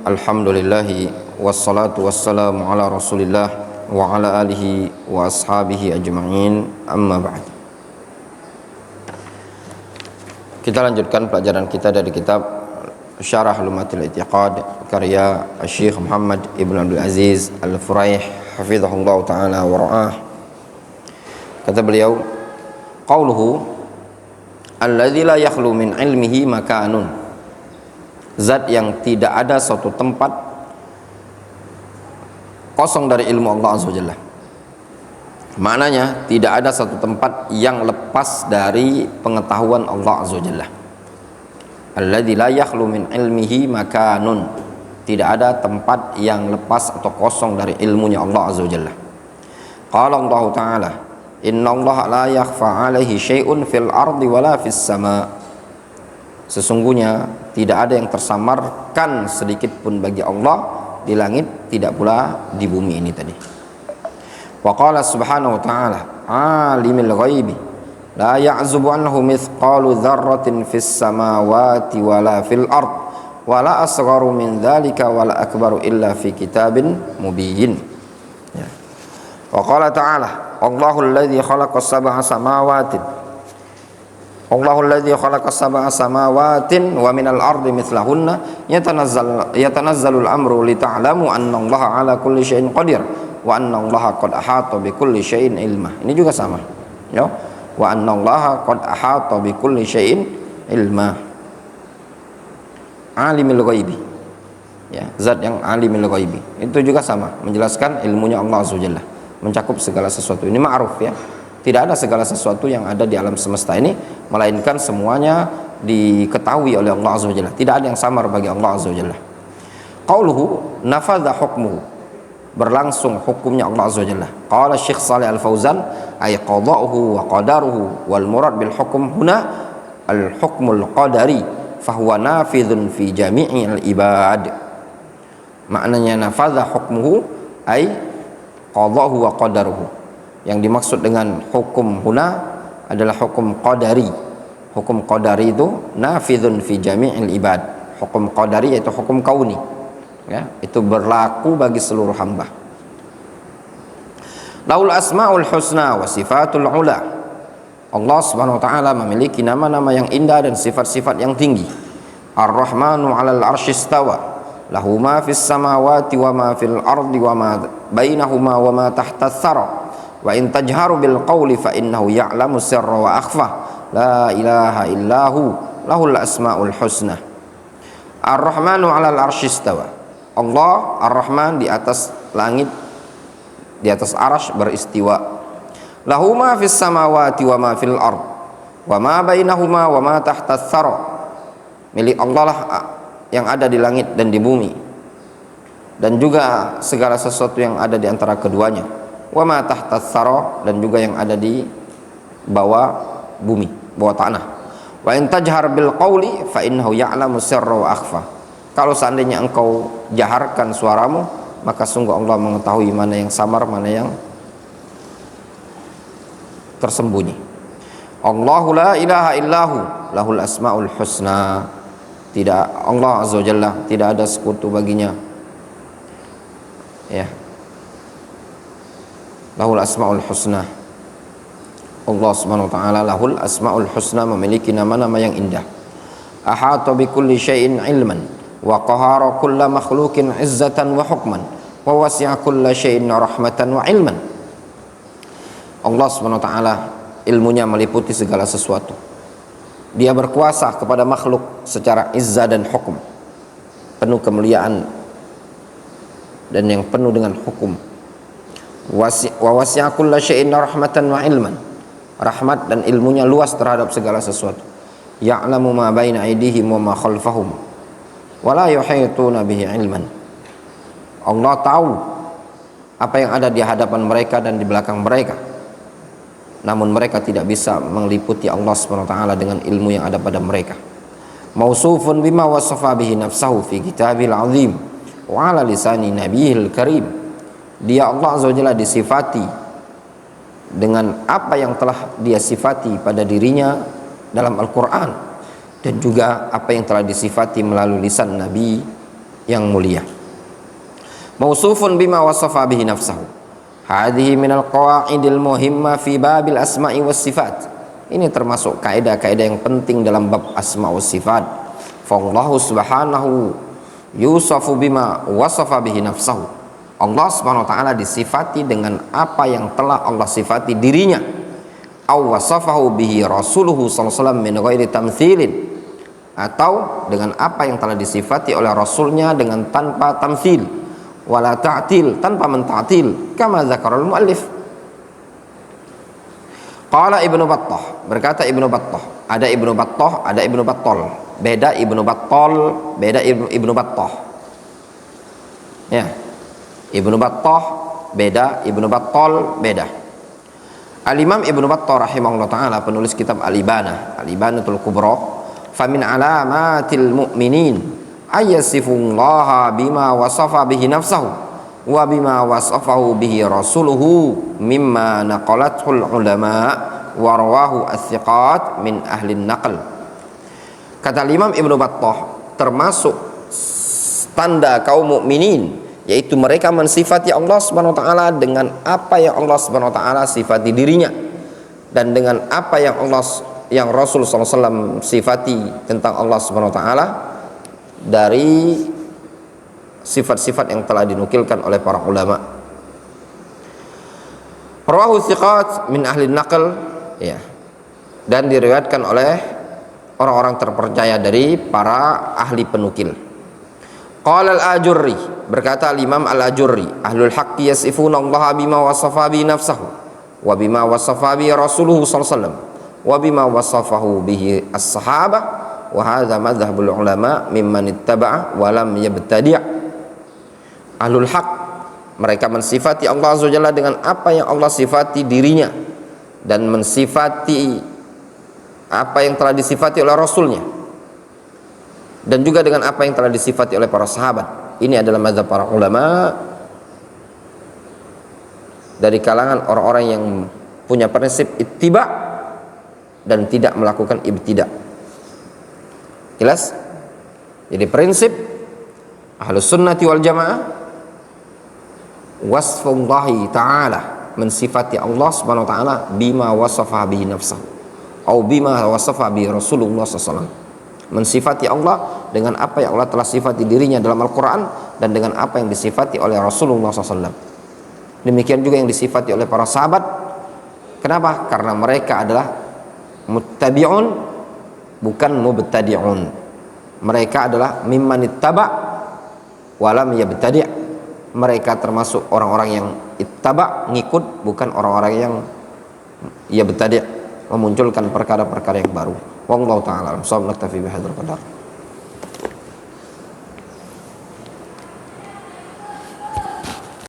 Alhamdulillahi wassalatu wassalamu ala Rasulillah wa ala alihi wa ashabihi ajma'in, amma ba'd. Kita lanjutkan pelajaran kita dari kitab Syarah Lumatul I'tiqad karya Syekh Muhammad Ibn Abdul Aziz Al-Furaih hafizahullah ta'ala wa ra'ah. Kata beliau, qauluhu alladzi la yakhlu min ilmihi makanun, zat yang tidak ada suatu tempat kosong dari ilmu Allah Azza wa Jalla. Maknanya tidak ada satu tempat yang lepas dari pengetahuan Allah Azza wa Jalla. Alladzi la yakhlu min ilmihi makanun, tidak ada tempat yang lepas atau kosong dari ilmunya Allah Azza wa Jalla. Qala Allah Ta'ala, inna Allah la yakhfa 'alaihi syai'un fil ardi wala fis sama'. Sesungguhnya tidak ada yang tersamarkan sedikit pun bagi Allah di langit, tidak pula di bumi ini tadi. Wa qala subhanahu wa ta'ala, alimul ghaibi la ya'zubu anhu mithqalu dzarratin fis samawati wala fil ard wala asgharu min dzalika wala akbaru illa fi kitabin mubin. Ya. Wa qala ta'ala, Allahul ladzi khalaqas sab'a samawatin Allahul ladzi khalaqas sab'a samawatin wa minal ardi mithlahunna yatanazzalul amru lita'lamu anna Allaha 'ala kulli syai'in qadir wa anna Allaha qad ahata bi kulli syai'in ilma. Ini juga sama. Ya. Wa anna Allaha qad ahata bi kulli syai'in ilma. Alimul ghaibi. Ya, zat yang alimul ghaibi. Itu juga sama, menjelaskan ilmunya Allah Azza wa Jalla, mencakup segala sesuatu. Ini ma'ruf ya. Tidak ada segala sesuatu yang ada di alam semesta ini melainkan semuanya diketahui oleh Allah Azza wa Jalla. Tidak ada yang samar bagi Allah Azza wa Jalla. Qauluhu nafadha hukmuhu, berlangsung hukumnya Allah Azza wa Jalla. Qala Syekh Shalih Al-Fauzan, ay qada'uhu wa qadaruhu wal murad bil hukm huna al hukmul qadari fahuwa nafidhun fi jami'il ibad. Maknanya nafadha hukmuhu ay qada'uhu wa qadaruhu. Yang dimaksud dengan hukum huna adalah hukum qadari. Hukum qadari itu nafidhun fi jami'il ibad. Hukum qadari yaitu hukum kauni. Ya, itu berlaku bagi seluruh hamba. Lahul asmaul husna wa sifatul ula. Allah Subhanahu wa taala memiliki nama-nama yang indah dan sifat-sifat yang tinggi. Ar-Rahmanu 'alal 'arsy istawa. Lahu ma fis samawati wa ma fil ardi wa ma bainahuma wa ma tahta tsara. Wa in tajharu bil qawli fa innahu ya'lamu sirra wa akhfa. La ilaha illahu lahul asmaul husna. Ar-Rahmanu 'alal 'arsy istawa. Allah Ar-Rahman di atas langit, di atas arasy beristiwa. Lahu ma fis samawati wa ma fil ard wa ma bainahuma wa ma tahta tsara. Milik Allah lah yang ada di langit dan di bumi, dan juga segala sesuatu yang ada di antara keduanya. Wa ma tahta tsara, dan juga yang ada di bawah bumi, bawah tanah. Wa in tajhar bil qawli fa innahu ya'lamu sirra wa akhfa. Kalau seandainya engkau jaharkan suaramu, maka sungguh Allah mengetahui mana yang samar, mana yang tersembunyi. Allahu la ilaha illahu lahul asmaul husna. Tidak, Allah Azza wa Jalla tidak ada sekutu baginya. Ya. Lahul asmaul husna. Allah Subhanahu wa taala lahul asmaul husna, memiliki nama-nama yang indah. Ahata bi kulli syai'in ilman wa qahara kulla makhluqin izzatan wa hukman wa wasi'a kulla syai'in rahmatan wa ilman. Allah Subhanahu wa taala ilmunya meliputi segala sesuatu. Dia berkuasa kepada makhluk secara izzah dan hukum, penuh kemuliaan dan yang penuh dengan hukum. Wa wasi'a kulla syai'in rahmatan wa ilman. Rahmat dan ilmunya luas terhadap segala sesuatu. Ya'lamu ma baina aydihim wa ma khalfahum wa la yuhituna bihi ilman. Allah tahu apa yang ada di hadapan mereka dan di belakang mereka, namun mereka tidak bisa meliputi Allah Subhanahu wa taala dengan ilmu yang ada pada mereka. Mausufun bima wasafa bihi nafsahu fi kitabil azim wa ala lisani nabiyil karim. Dia Allah Azza wa Jalla disifati dengan apa yang telah dia sifati pada dirinya dalam Al-Quran, dan juga apa yang telah disifati melalui lisan Nabi yang mulia. Mausufun bima wasafa bihi nafsahu. Hadhihi minal qawaidil muhimma fi babil asma'i was sifat. Ini termasuk kaidah-kaidah yang penting dalam bab asma' was sifat. Fallahu subhanahu yusafu bima wasafa bihi nafsahu. Allah subhanahu wa ta'ala disifati dengan apa yang telah Allah sifati dirinya. Aw wasafahu bihi rasuluhu sallallahu alaihi wasallam min ghairi tamtsilin, atau dengan apa yang telah disifati oleh rasulnya dengan tanpa tamtsil, wala ta'til, tanpa menta'til, kama zakarul muallif. Qala Ibnu Battah, berkata Ibnu Battah, ada Ibnu Battah, ada Ibnu Battal, beda Ibnu Battal, beda Ibnu Battah. Ya, Ibnu Battah beda, Ibnu Battal beda. Al-Imam Ibnu Battah rahimahullah ta'ala, penulis kitab Al-Ibanah, Al-Ibanatul Kubra, famin alamatil mu'minin ayyasifullaha bima wasafa bihi nafsahu wa bima wasafahu bihi rasuluhu mimma naqalathul ulama wa rawahu as-siqat min ahli naql. Kata Imam Ibnu Battah, termasuk tanda kaum mukminin yaitu mereka mensifati Allah Subhanahu wa taala dengan apa yang Allah Subhanahu wa taala sifati dirinya, dan dengan apa yang Rasul sallallahu alaihi wasallam sifati tentang Allah Subhanahu wa taala dari sifat-sifat yang telah dinukilkan oleh para ulama. Rawahu thiqat min ahli naql, ya, dan diriwayatkan oleh orang-orang terpercaya dari para ahli penukil. Qala al-Ajurri, berkata al-Imam al-Ajurri, ahlul haqqi yasifuna Allah bima wasafa bi nafsahu wa bima wasafa bi rasuluhu sallallahu alaihi wasallam wa bima wasafahu bihi as-sahabah wa hadza madhhabul ulama mimman ittaba'a wa lam yabtadi'. Ahlul haq, mereka mensifati Allah azza wajalla dengan apa yang Allah sifati dirinya dan mensifati apa yang telah disifati oleh rasulnya, dan juga dengan apa yang telah disifati oleh para sahabat. Ini adalah mazhab para ulama dari kalangan orang-orang yang punya prinsip ittiba dan tidak melakukan ibtida. Jelas? Jadi prinsip Ahlus Sunnati wal Jamaah, wasfullahi ta'ala, mensifati Allah subhanahu wa ta'ala bima wasafa bihi nafsahu atau bima wasafa bihi Rasulullah sallallahu alaihi wasallam, mensifati Allah dengan apa yang Allah telah sifati dirinya dalam Al-Quran dan dengan apa yang disifati oleh Rasulullah SAW. Demikian juga yang disifati oleh para sahabat. Kenapa? Karena mereka adalah muttabi'un, bukan mubtadi'un. Mereka adalah mimman ittaba' walam yabtadi'. Mereka termasuk orang-orang yang ittaba', ngikut, bukan orang-orang yang yabtadi', memunculkan perkara-perkara yang baru. Wallahu ta'ala alam. Naktafi bihadzal qadar.